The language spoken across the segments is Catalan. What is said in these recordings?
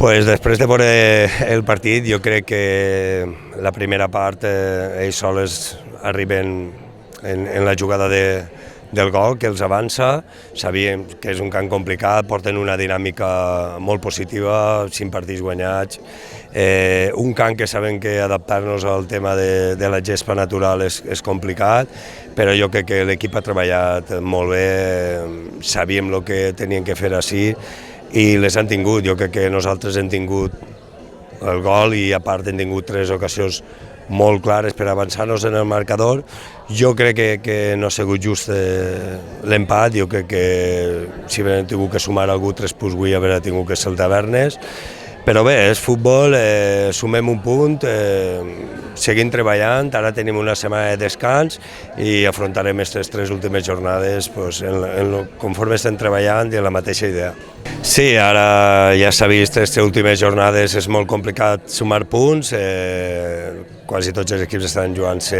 Pues després de veure el partit, jo crec que la primera part ells sols arriben en la jugada del gol, que els avança. Sabíem que és un camp complicat, porten una dinàmica molt positiva, 5 partits guanyats, un camp que sabem que adaptar-nos al tema de la gespa natural és complicat, però jo crec que l'equip ha treballat molt bé, sabíem el que tenien que fer així, i les han tingut. Jo crec que nosaltres hem tingut el gol i a part hem tingut 3 ocasions molt clares per avançar-nos en el marcador. Jo crec que no ha sigut just l'empat, jo crec que si haguem tingut que sumar algú 3 punts avui haurà tingut que ser el Tavernes, però bé, és futbol, sumem un punt, seguim treballant, ara tenim una setmana de descans i afrontarem aquestes 3 últimes jornades conforme estem treballant i en la mateixa idea. Sí, ara ja s'ha vist, aquestes últimes jornades és molt complicat sumar punts, quasi tots els equips estan jugant-se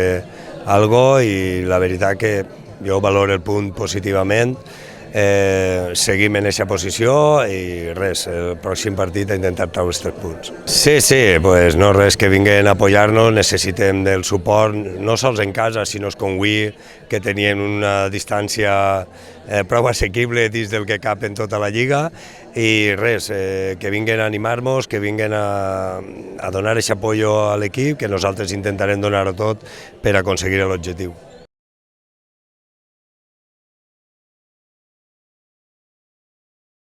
alguna cosa i la veritat que jo valoro el punt positivament. Seguim en aquesta posició i res, el pròxim partit a intentar treure els 3 punts. Sí, pues no res, que vinguin a apoyar-nos, necessitem del suport, no sols en casa, sinó com avui, que tenien una distància prou assequible dins del que cap en tota la lliga, i res, que vinguin a animar-nos, que vinguin a donar aquest apoyo a l'equip, que nosaltres intentarem donar-ho tot per aconseguir l'objectiu.